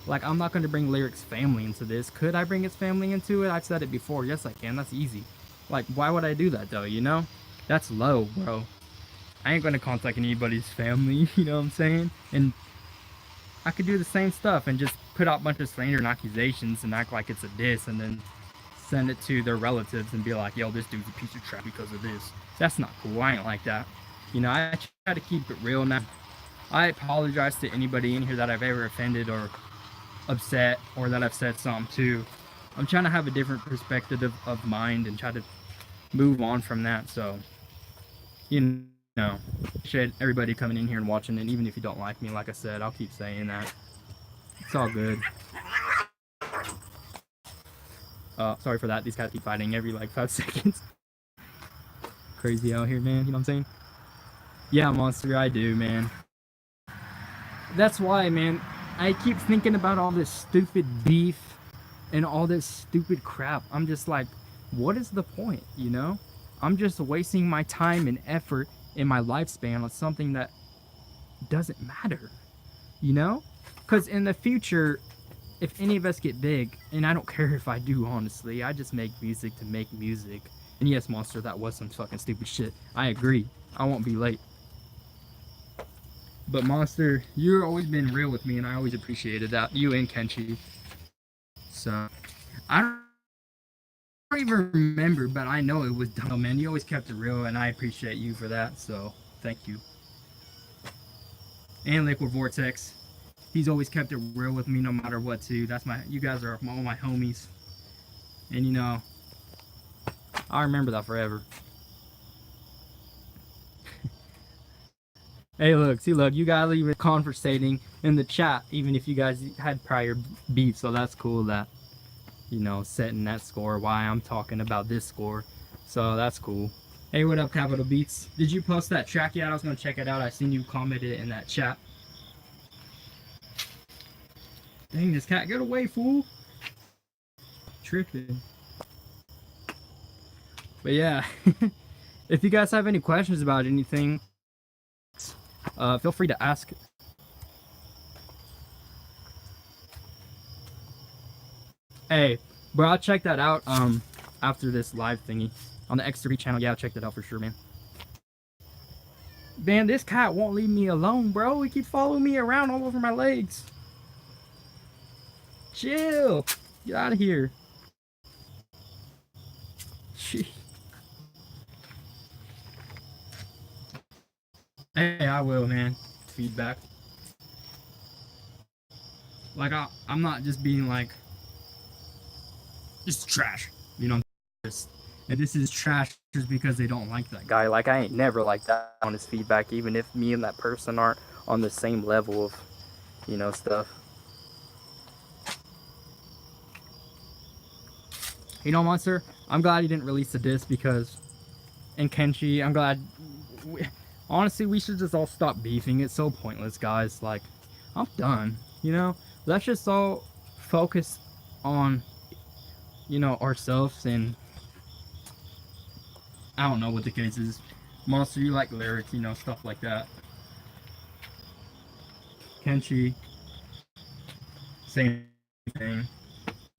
Like, I'm not going to bring Lyr1c's family into this. Could I bring his family into it? I've said it before. Yes, I can. That's easy. Like, why would I do that, though, you know? That's low, bro. I ain't going to contact anybody's family, you know what I'm saying? And I could do the same stuff and just put out a bunch of slander and accusations and act like it's a diss, and then send it to their relatives and be like, yo, this dude's a piece of crap because of this. That's not cool. I ain't like that. You know, I try to keep it real now. I apologize to anybody in here that I've ever offended or upset, or that I've said something to. I'm trying to have a different perspective of mind and try to move on from that. So, you know, appreciate everybody coming in here and watching. And even if you don't like me, like I said, I'll keep saying that. It's all good. Sorry for that. These cats keep fighting every like 5 seconds. Crazy out here, man. You know what I'm saying? Yeah, Monster, I do, man. That's why, man, I keep thinking about all this stupid beef and all this stupid crap. I'm just like, what is the point, you know? I'm just wasting my time and effort in my lifespan on something that doesn't matter, you know? Because in the future, if any of us get big, and I don't care if I do, honestly, I just make music to make music. And yes, Monster, that was some fucking stupid shit. I agree. I won't be late. But Monster, you've always been real with me, and I always appreciated that. You and Kenchi. So, I don't even remember, but I know it was dumb, man. You always kept it real, and I appreciate you for that. So, thank you. And Liquid Vortex. He's always kept it real with me no matter what, too. You guys are all my homies. And, you know, I remember that forever. Hey, look, you guys even conversating in the chat, even if you guys had prior beef, so that's cool that, you know, setting that score, why I'm talking about this score, so that's cool. Hey, what up, Capital Beats? Did you post that track yet? I was gonna check it out. I seen you commented in that chat. Dang, this cat, get away, fool. Tripping. But yeah, if you guys have any questions about anything, feel free to ask. Hey, bro, I'll check that out after this live thingy on the X3 channel. Yeah, I'll check that out for sure, man. Man, this cat won't leave me alone, bro. He keeps following me around all over my legs. Chill. Get out of here. Hey, I will, man. Feedback. Like, I'm not just being like, this is trash. You know, and this is trash just because they don't like that guy. Like, I ain't never like that on his feedback, even if me and that person aren't on the same level of, you know, stuff. You know, Monster, I'm glad he didn't release the disc because, and Kenshi, I'm glad. Honestly, we should just all stop beefing. It's so pointless, guys. Like, I'm done. You know, let's just all focus on, you know, ourselves. And I don't know what the case is. Monster, you like lyrics, you know, stuff like that. Kenshi, same thing.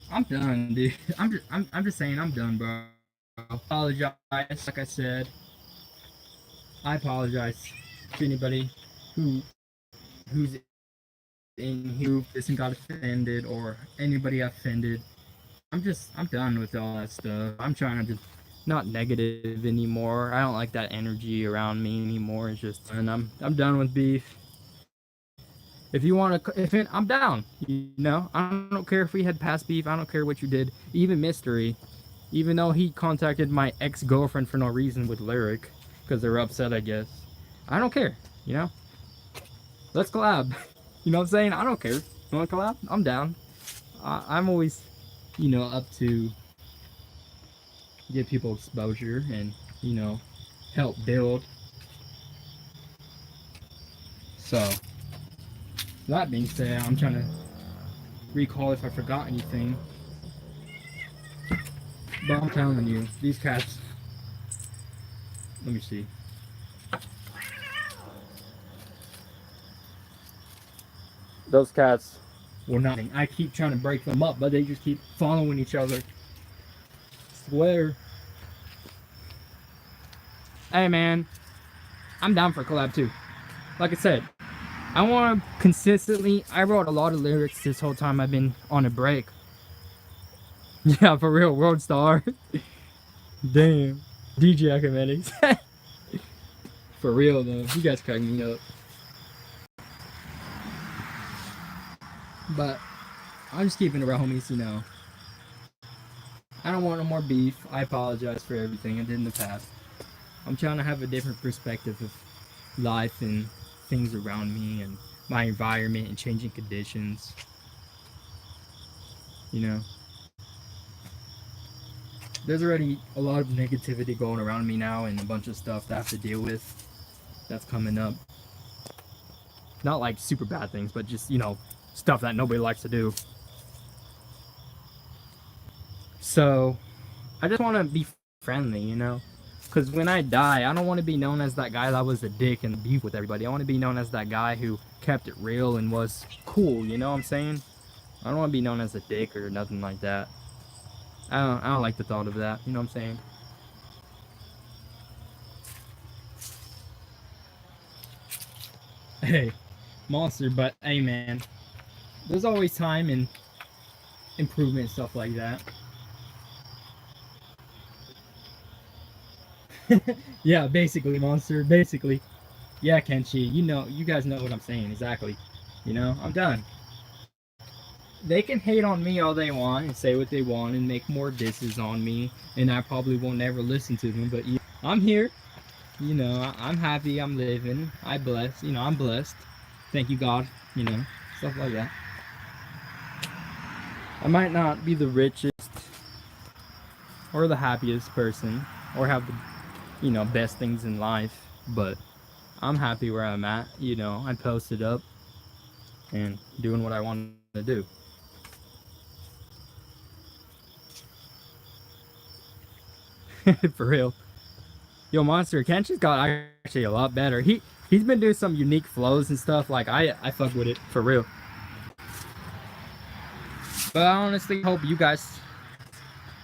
I'm done, dude. I'm just saying, I'm done, bro. Apologize, like I said. I apologize to anybody who's in who isn't got offended or anybody offended. I'm done with all that stuff. I'm trying to not negative anymore. I don't like that energy around me anymore. It's just, and I'm done with beef. If you want to, if it, I'm down. You know, I don't care if we had past beef. I don't care what you did. Even Mystery, even though he contacted my ex-girlfriend for no reason with Lyric, because they're upset, I guess. I don't care. You know, let's collab. You know what I'm saying? I don't care. You want to collab? I'm down. I'm always, you know, up to give people exposure and, you know, help build. So, that being said, I'm trying to recall if I forgot anything. But I'm telling you, these cats. Let me see. Those cats were nothing. I keep trying to break them up, but they just keep following each other. Swear. Hey man, I'm down for collab too. Like I said, I want to consistently. I wrote a lot of lyrics this whole time I've been on a break. Yeah, for real, World Star. Damn. DJ Academics. For real though, you guys crack me up. But I'm just keeping it real, homies, you know. I don't want no more beef. I apologize for everything I did in the past. I'm trying to have a different perspective of life and things around me and my environment and changing conditions. You know, there's already a lot of negativity going around me now and a bunch of stuff that I have to deal with that's coming up. Not like super bad things, but just, you know, stuff that nobody likes to do. So, I just want to be friendly, you know? Because when I die, I don't want to be known as that guy that was a dick and beef with everybody. I want to be known as that guy who kept it real and was cool, you know what I'm saying? I don't want to be known as a dick or nothing like that. I don't like the thought of that, you know what I'm saying? Hey, monster, but hey man, there's always time and improvement and stuff like that. Yeah, basically, monster, basically. Yeah, Kenshi, you know, you guys know what I'm saying, exactly. You know, I'm done. They can hate on me all they want and say what they want and make more disses on me, and I probably won't ever listen to them, but I'm here. You know, I'm happy, I'm living, I'm blessed. Thank you, God, you know, stuff like that. I might not be the richest or the happiest person or have the, you know, best things in life, but I'm happy where I'm at. You know, I posted up and doing what I want to do. For real. Yo, Monster, CANT just got actually a lot better. He's been doing some unique flows and stuff. Like I fuck with it for real. But I honestly hope you guys,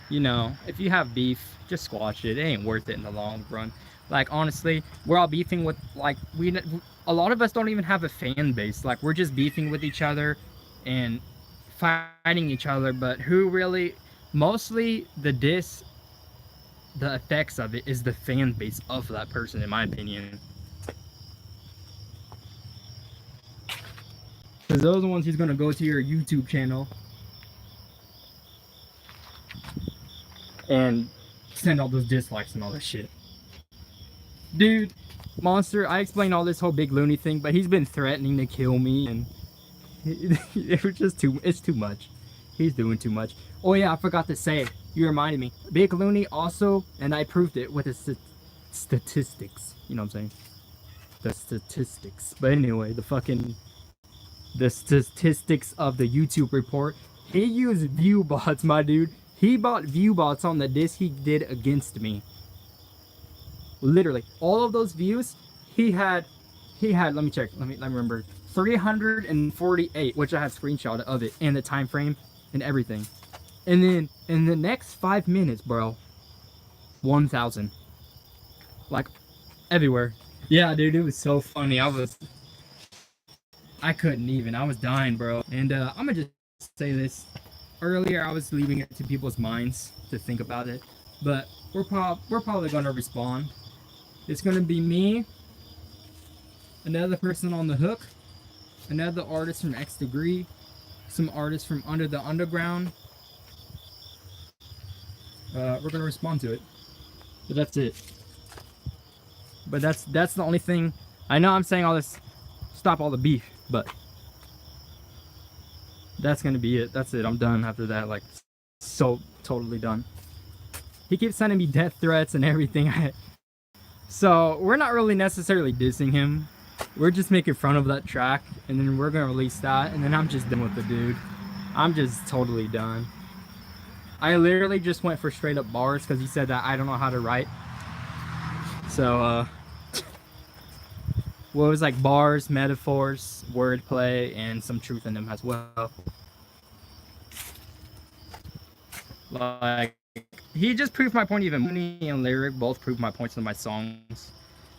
you know, if you have beef, just squash it. It ain't worth it in the long run. Like honestly, we're all beefing with like a lot of us don't even have a fan base. Like we're just beefing with each other and fighting each other. But who really, mostly the effects of it is the fan base of that person, in my opinion. Because those are the ones who's gonna go to your YouTube channel and send all those dislikes and all that shit. Dude, Monster, I explained all this whole big Loony thing, but he's been threatening to kill me, and it was just it's too much. He's doing too much. Oh yeah, I forgot to say, you reminded me. Big Loony also, and I proved it with his statistics. You know what I'm saying? The statistics. But anyway, the statistics of the YouTube report. He used view bots, my dude. He bought view bots on the disc he did against me. Literally, all of those views, he had, let me check, let me remember, 348, which I have screenshot of it, and the time frame, and everything. And then, in the next 5 minutes, bro, 1,000. Like, everywhere. Yeah, dude, it was so funny. I couldn't even, I was dying, bro. And, I'm gonna just say this. Earlier, I was leaving it to people's minds to think about it, but we're probably gonna respond. It's gonna be me, another person on the hook, another artist from X Degree, some artists from Under the Underground. We're gonna respond to it, but that's it. But that's the only thing. I know I'm saying all this, stop all the beef, but that's gonna be it. That's it. I'm done after that. Like, so totally done. He keeps sending me death threats and everything. So we're not really necessarily dissing him. We're just making fun of that track, and then we're gonna release that, and then I'm just done with the dude. I'm just totally done. I literally just went for straight up bars because he said that I don't know how to write. So well, it was like bars, metaphors, wordplay, and some truth in them as well. Like, he just proved my point. Even Loony and Lyric both proved my points in my songs.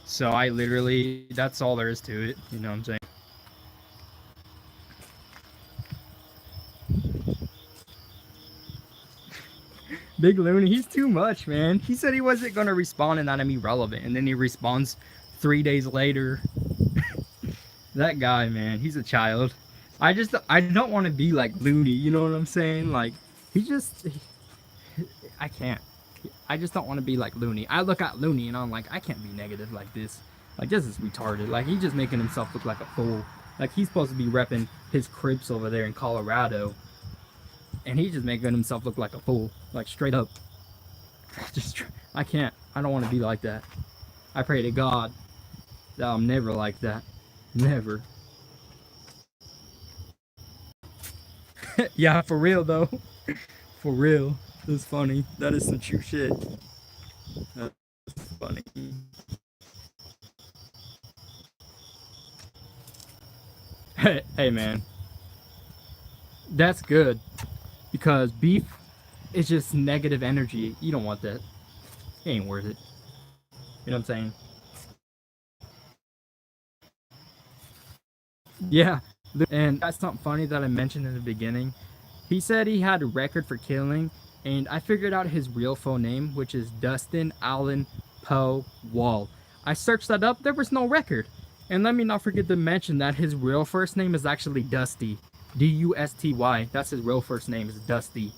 So I literally, that's all there is to it. You know what I'm saying? Big Loony, he's too much, man. He said he wasn't gonna respond and that I'm irrelevant, and then he responds 3 days later. That guy, man, he's a child. I don't want to be like Loony. You know what I'm saying? Like, I can't. I just don't want to be like Loony. I look at Loony and I'm like, I can't be negative like this. Like, this is retarded. Like, he's just making himself look like a fool. Like, he's supposed to be repping his cribs over there in Colorado, and he's just making himself look like a fool. Like, straight up. I can't. I don't want to be like that. I pray to God that I'm never like that. Never. Yeah, for real though. For real. That's funny. That is some true shit. That's funny. Hey man. That's good. Because beef is just negative energy. You don't want that. It ain't worth it. You know what I'm saying? Yeah. And that's something funny that I mentioned in the beginning. He said he had a record for killing, and I figured out his real full name, which is Dustin Allen Poe Wall. I searched that up, there was no record. And let me not forget to mention that his real first name is actually Dusty. D-U-S-T-Y. That's his real first name, is Dusty.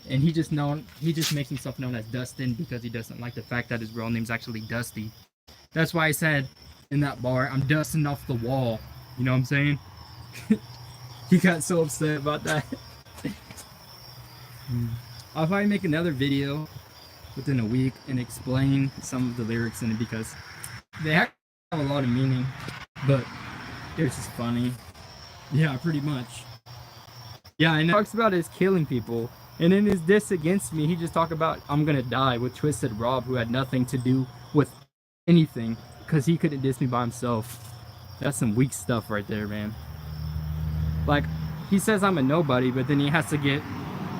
And he just makes himself known as Dustin because he doesn't like the fact that his real name's actually Dusty. That's why I said in that bar, I'm dusting off the wall. You know what I'm saying? He got so upset about that. I'll probably make another video within a week and explain some of the lyrics in it because they have a lot of meaning, but it's just funny. Yeah, pretty much. Yeah, I know. Talks about his killing people. And in his diss against me, he just talked about I'm gonna die with Twisted Rob, who had nothing to do with anything, because he couldn't diss me by himself. That's some weak stuff right there, man. Like, he says I'm a nobody, but then he has to get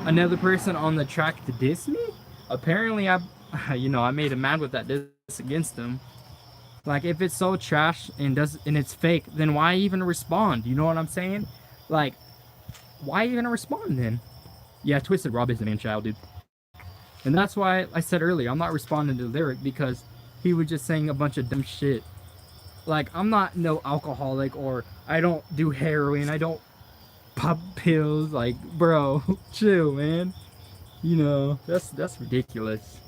another person on the track to diss me? Apparently, I made him mad with that diss against him. Like, if it's so trash and it's fake, then why even respond? You know what I'm saying? Like, why even respond then? Yeah, Twisted Rob is the man child, dude. And that's why I said earlier, I'm not responding to Lyric, because he was just saying a bunch of dumb shit. Like, I'm not no alcoholic, or I don't do heroin, I don't pop pills. Like, bro, chill, man. You know, that's ridiculous.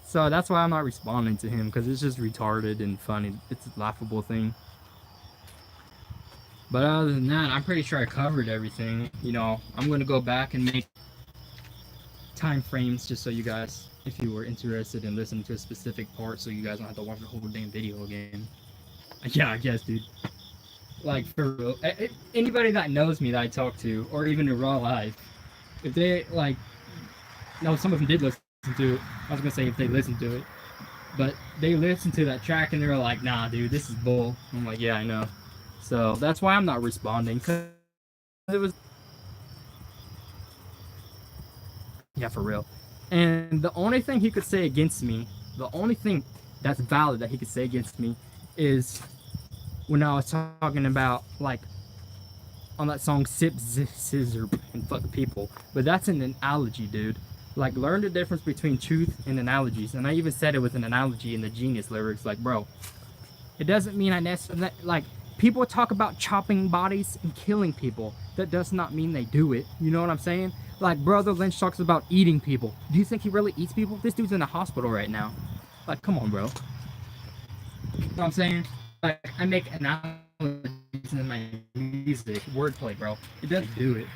So that's why I'm not responding to him, because it's just retarded and funny. It's a laughable thing. But other than that, I'm pretty sure I covered everything. You know, I'm going to go back and make time frames just so you guys, if you were interested in listening to a specific part, so you guys don't have to watch the whole damn video again. Yeah, I guess, dude. Like, for real. Anybody that knows me that I talk to, or even in real life, if they, like, no, some of them did listen to it. I was going to say if they listened to it. But they listened to that track and they were like, nah, dude, this is bull. I'm like, yeah, I know. So that's why I'm not responding, because it was, yeah, for real. And the only thing he could say against me, the only thing that's valid that he could say against me, is when I was talking about, like, on that song Sip Scissor and Fuck People. But that's an analogy, dude. Like, learn the difference between truth and analogies. And I even said it with an analogy in the Genius lyrics. Like, bro, it doesn't mean I necessarily, like, people talk about chopping bodies and killing people. That does not mean they do it. You know what I'm saying? Like, Brother Lynch talks about eating people. Do you think he really eats people? This dude's in a hospital right now. Like, come on, bro. You know what I'm saying? Like, I make analogies in my music. Wordplay, bro. It doesn't do it.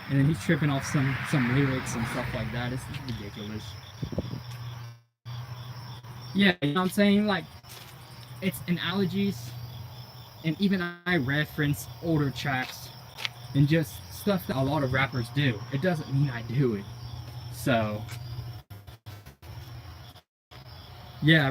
And then he's tripping off some lyrics and stuff like that. It's ridiculous. Yeah, you know what I'm saying? Like, it's analogies. And even I reference older tracks and just stuff that a lot of rappers do. It doesn't mean I do it. So, yeah.